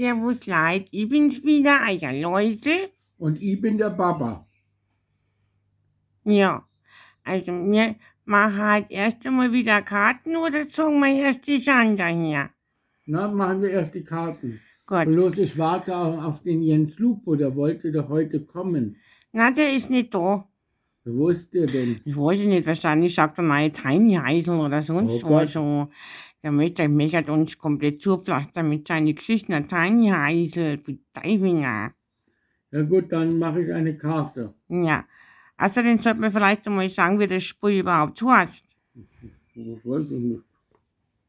Servus Leid, ich bin's wieder, Eierläusel. Und ich bin der Papa. Ja, also wir machen halt erst einmal wieder Karten oder zogen wir erst die Sander her? Na, machen wir erst die Karten. Gut. Bloß ich warte auch auf den Jens Lupo, der wollte doch heute kommen. Na, der ist nicht da. Wo ist der denn? Ich weiß nicht, wahrscheinlich sagt er neue Tiny Heisel oder sonst Oh was. Gott. So. Der möchte uns komplett zupflastern mit seinen Geschichten. Der Tiny Heisel, für Teifinger. Ja gut, dann mache ich eine Karte. Ja. Außerdem sollte man vielleicht einmal sagen, wie das Spiel überhaupt heißt. Das weiß ich nicht.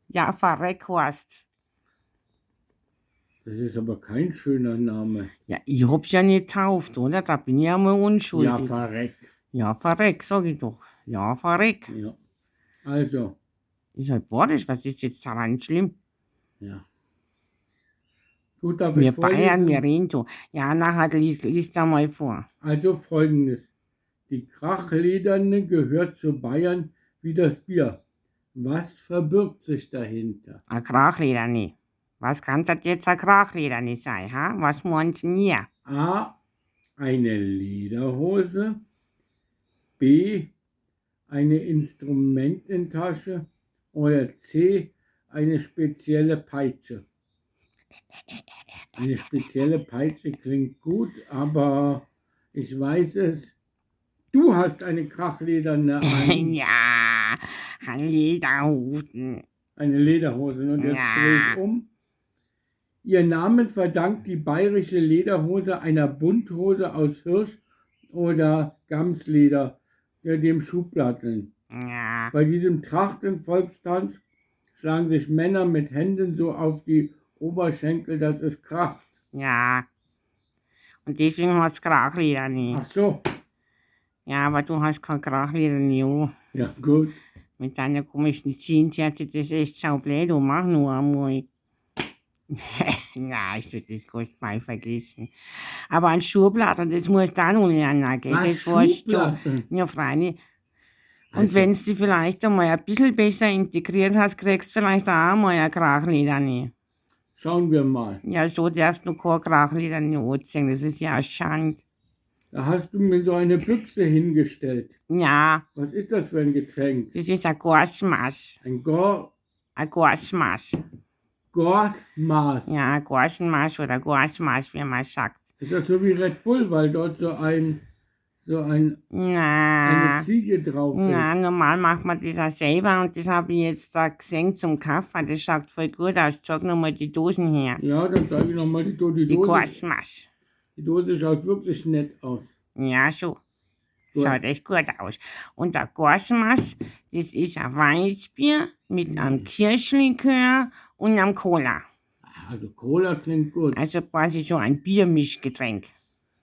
Ja, verreck heißt. Das ist aber kein schöner Name. Ja, ich hab's ja nicht getauft, oder? Da bin ich ja mal Ja, unschuldig. verreck. Ja, verreck, sag ich doch. Ja, verreck. Ja. Also, Ist halt badisch, was ist jetzt daran schlimm? ja. Gut, darf Wir ich Bayern, wir vorlesen? reden so. Ja, nachher liest da mal vor. Also folgendes. Die Krachlederne gehört zu Bayern wie das Bier. Was verbirgt sich dahinter? Ein Krachleder nicht. Was kann das jetzt ein Krachleder nicht sein, ha? Was meinst du hier? A. Eine Lederhose. B. Eine Instrumententasche. Oder C. Eine spezielle Peitsche. Eine spezielle Peitsche klingt gut, aber ich weiß es. Du hast eine Krachlederne an. Ja, ein Lederhosen. Eine Lederhose. Und jetzt Ja. drehe ich um. Ihr Namen verdankt die bayerische Lederhose einer Bunthose aus Hirsch oder Gamsleder, dem Schuhplatteln. Ja. Bei diesem Trachtenvolkstanz schlagen sich Männer mit Händen so auf die Oberschenkel, dass es kracht. Ja. Und deswegen hast du Krachleder nicht. Ach so, Ja, aber du hast kein Krachleder nicht. Oh. ja gut. Mit deiner komischen Jeans hat sich das echt saublöd. Du mach nur einmal. Ja, ich würde das gar nicht mal vergessen. Aber ein Schuhplatten, das musst du auch noch lernen, gell? Was, Das weißt du. Schuhplatten? Ja, freilich. Und Also- wenn du vielleicht einmal ein bisschen besser integriert hast, kriegst du vielleicht auch mal ein Krachleder nicht. Schauen wir mal. Ja, so darfst du kein Krachleder nicht anziehen. Das ist ja eine Schande. Da hast du mir so eine Büchse hingestellt. Ja, Was ist das für ein Getränk? das ist ein Gorsmaß. Ein Ein Gorsmaß. Gorsmaß. Ja, ein Gorsenmaß oder Gorsmaß, wie man sagt. Ist das so wie Red Bull, weil dort so eine Na, Ziege drauf ist? na, normal macht man das auch selber und das habe ich jetzt da gesehen zum Kaffee. Das schaut voll gut aus. Zeig nochmal die Dosen her. Ja, dann zeige ich nochmal die Dose. Die Gorsmaß. Die Dose schaut wirklich nett aus. Ja, so. Gut. Schaut echt gut aus. Und der Gorsmaß, das ist ein Weißbier mit einem Kirschlikör und einem Cola. Also Cola klingt gut. Also quasi so ein Biermischgetränk.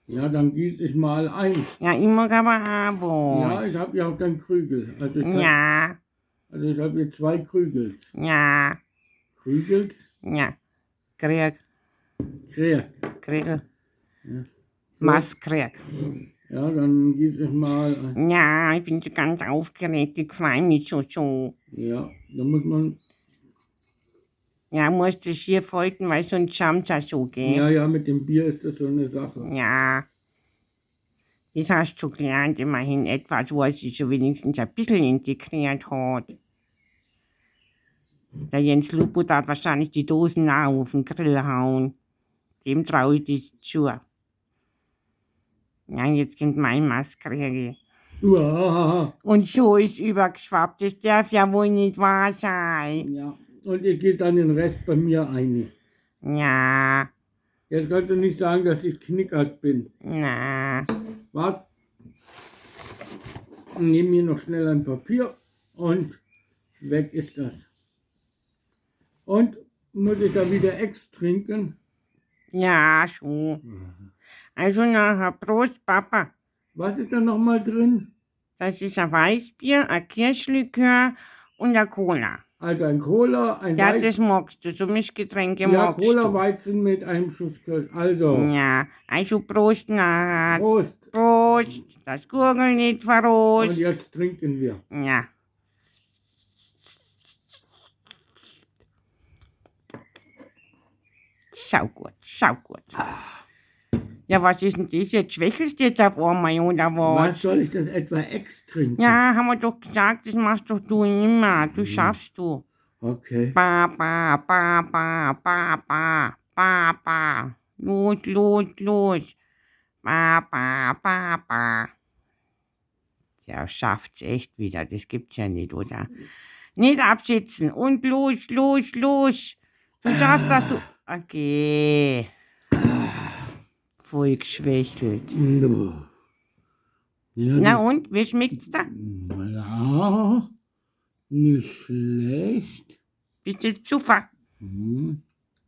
Ja, dann gieße ich mal ein. Ja, ich mag aber auch Ja, was. ich habe ja auch keinen Krügel. Also ich habe hier 2 Krügels. Ja, Krügels? ja. Krieg, Krieg. Ja. Masskrieg. Ja, dann gieße ich mal ein. Ja, ich bin so ganz aufgeregt, ich freue mich so. Ja, da muss man. Ja, musst du hier folgen, weil sonst schaut es so, gell? Ja, mit dem Bier ist das so eine Sache. Ja. Das hast du gelernt, immerhin etwas, was sich so wenigstens ein bisschen integriert hat. Der Jens Lupo hat wahrscheinlich die Dosen auch auf den Grill hauen. Dem traue ich das zu. Ja, jetzt kommt mein Masskrieg. Uah. Und so ist übergeschwappt. Das darf ja wohl nicht wahr sein. Ja, und ihr geht dann den Rest bei mir ein. Ja, Jetzt kannst du nicht sagen, dass ich knickert bin. na. Wart. Nehmen hier noch schnell ein Papier und weg ist das. Und muss ich da wieder Ex trinken? Ja, so. Also nachher Prost, Papa. Was ist da nochmal drin? Das ist ein Weißbier, ein Kirschlikör und ein Cola. Also ein Cola, ein Ja, Weiß. das magst du, so Mischgetränke Ja, magst Cola, du. Weizen mit einem Schuss Kirsch. Also, Ja, also Prost nachher. Prost. Prost, das Gurgel nicht Und verrost. jetzt trinken wir. Ja. schau gut, schau gut. Ja, was ist denn das jetzt? Schwächelst du jetzt auf einmal, oder was? Was soll ich das etwa Ex trinken? Ja, haben wir doch gesagt, das machst doch du immer. Du schaffst du. Okay. Ba, ba, ba, ba, ba, ba, ba, ba. Los, los, los. Ba, ba, ba, ba. Der schafft's echt wieder, das gibt's ja nicht, oder? Nicht absitzen und los, los, los. Du schaffst das, du. Okay. Voll geschwächelt. Ja, Na und, wie schmeckt's da? ja, nicht schlecht. Bist du Zufall?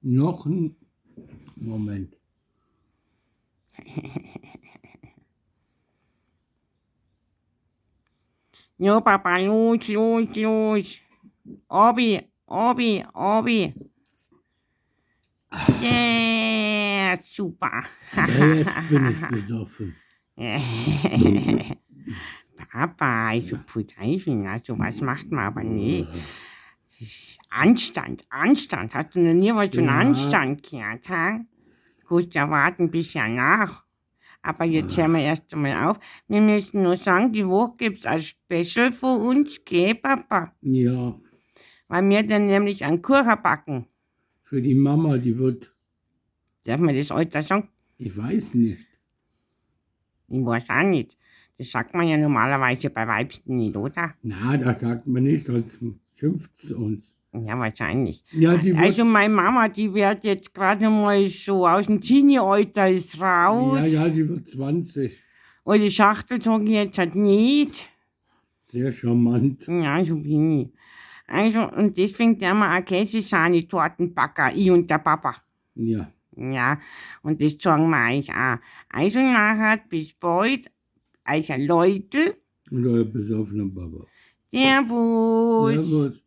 Noch ein Moment. Jo, Papa, los, los, los. Obi, Obi, Obi. Yeah, super. Ja, jetzt bin ich besoffen. Papa, also Puteifel, also was macht man aber nicht. Das ist Anstand, Anstand. Hast du noch nie was von Ja. Anstand gehört, ha? Gut, ja, warten bis ja nach. Aber jetzt hören wir erst einmal auf. Wir müssen nur sagen, die Woche gibt's als Special für uns, gell, Papa? Ja, Weil wir dann nämlich einen Kuchen backen. für die Mama, die wird, Darf man das heute sagen? ich weiß nicht. Ich weiß auch nicht. Das sagt man ja normalerweise bei Weibsten nicht, oder? Na, das sagt man nicht, sonst schimpft es uns. Ja, wahrscheinlich. Ja, die wird, Also meine Mama, die wird jetzt gerade mal so aus dem Teenie-Alter ist raus. ja, die wird 20. Und die Schachtel sage ich jetzt halt nicht. Sehr charmant. Ja, so bin ich. Also, und deswegen der wir auch Käsesahne-Tortenbacker, ich und der Papa. Ja. Ja, und das sagen wir euch auch. Also nachher, bis bald, euer Leute. Und euer besoffener Papa. Servus. Servus.